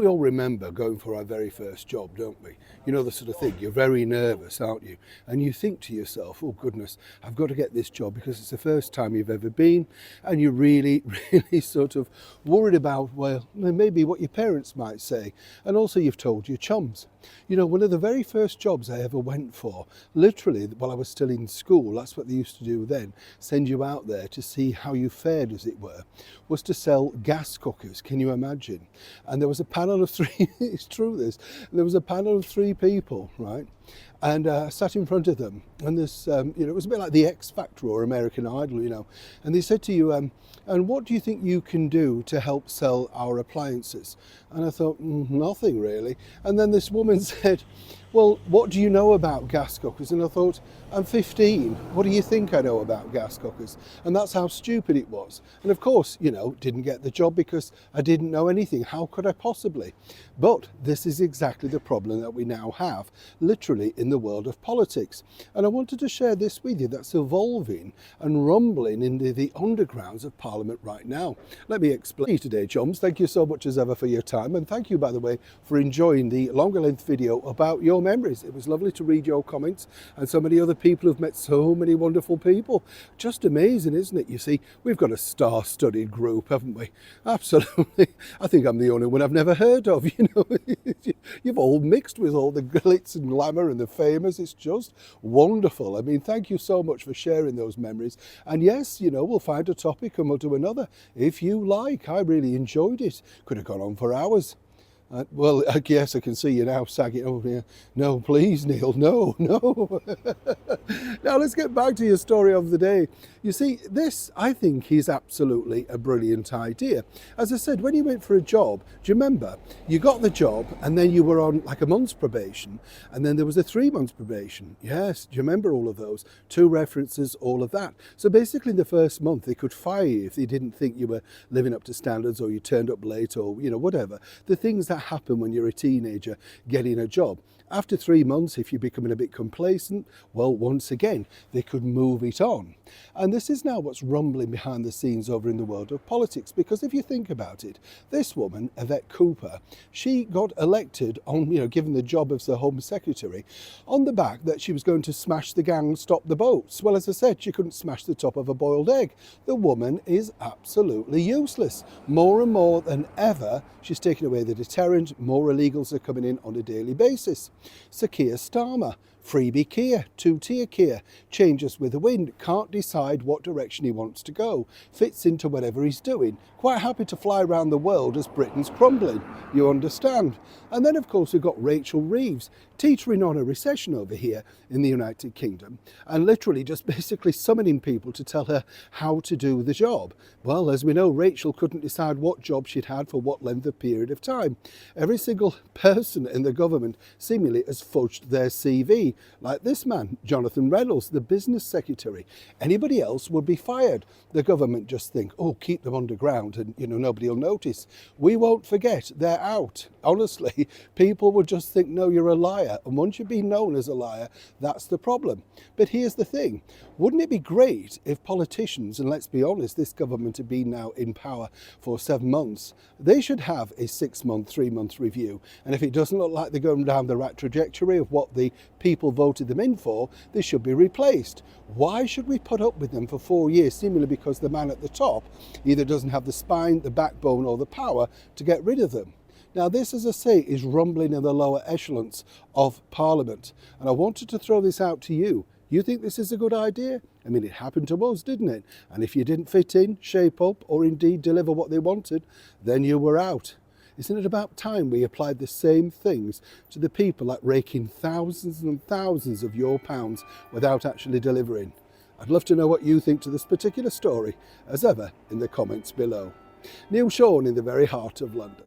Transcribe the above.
we all remember going for our very first job, don't we? You know the sort of thing, you're very nervous, aren't you? And you think to yourself, oh goodness, I've got to get this job because it's the first time you've ever been, and you're really, really sort of worried about, well, maybe what your parents might say. And also you've told your chums. You know, one of the very first jobs I ever went for, literally while I was still in school, that's what they used to do then, send you out there to see how you fared, as it were, was to sell gas cookers. Can you imagine? And there was a panel of three, it's true this, there was a panel of three people, right? And I sat in front of them, and this, it was a bit like the X Factor or American Idol, and they said to you, and what do you think you can do to help sell our appliances? And I thought, nothing really. And then this woman said, well, what do you know about gas cookers? And I thought, I'm 15. What do you think I know about gas cookers? And that's how stupid it was. And of course, didn't get the job because I didn't know anything. How could I possibly? But this is exactly the problem that we now have, literally in the world of politics. And I wanted to share this with you that's evolving and rumbling into the undergrounds of Parliament right now. Let me explain today, chums. Thank you so much as ever for your time. And thank you, by the way, for enjoying the longer length video about your memories. It was lovely to read your comments, and so many other people who've met so many wonderful people. Just amazing, isn't it? You see, we've got a star-studded group, haven't we? Absolutely. I think I'm the only one I've never heard of, You've all mixed with all the glitz and glamour and the famous. It's just wonderful. I mean, thank you so much for sharing those memories. And yes, we'll find a topic and we'll do another if you like. I really enjoyed it. Could have gone on for hours. Well, I guess I can see you now sagging over here. No, please, Neil, no. Now let's get back to your story of the day. You see, this, I think, is absolutely a brilliant idea. As I said, when you went for a job, do you remember? You got the job and then you were on like a month's probation, and then there was a 3 months probation. Yes, do you remember all of those? 2 references, all of that. So basically in the first month, they could fire you if they didn't think you were living up to standards, or you turned up late, or, whatever. The things that happen when you're a teenager getting a job. After 3 months, if you're becoming a bit complacent, well, once again, they could move it on. And this is now what's rumbling behind the scenes over in the world of politics, because if you think about it, this woman, Yvette Cooper, she got elected on, given the job of the Home Secretary, on the back that she was going to smash the gang, stop the boats. Well, as I said, she couldn't smash the top of a boiled egg. The woman is absolutely useless. More and more than ever, she's taken away the deterrent. More illegals are coming in on a daily basis. Sir Keir Starmer, freebie Keir, 2-tier Keir, changes with the wind, can't decide what direction he wants to go, fits into whatever he's doing, quite happy to fly around the world as Britain's crumbling, you understand. And then of course we've got Rachel Reeves, teetering on a recession over here in the United Kingdom, and literally just basically summoning people to tell her how to do the job. Well, as we know, Rachel couldn't decide what job she'd had for what length of period of time. Every single person in the government seemingly has fudged their CV, like this man, Jonathan Reynolds, the business secretary. Anybody else would be fired. The government just think, oh, keep them underground and, nobody will notice. We won't forget, they're out. Honestly, people would just think, no, you're a liar. And once you've been known as a liar, that's the problem. But here's the thing. Wouldn't it be great if politicians, and let's be honest, this government had been now in power for 7 months, they should have a 6-month, 3-month review. And if it doesn't look like they're going down the right trajectory of what the people voted them in for, they should be replaced. Why should we put up with them for 4 years, seemingly because the man at the top either doesn't have the spine, the backbone, or the power to get rid of them? Now this, as I say, is rumbling in the lower echelons of Parliament. And I wanted to throw this out to you. You think this is a good idea? I mean, it happened to us, didn't it? And if you didn't fit in, shape up, or indeed deliver what they wanted, then you were out. Isn't it about time we applied the same things to the people that rake in thousands and thousands of your pounds without actually delivering? I'd love to know what you think to this particular story, as ever, in the comments below. Neil Sean in the very heart of London.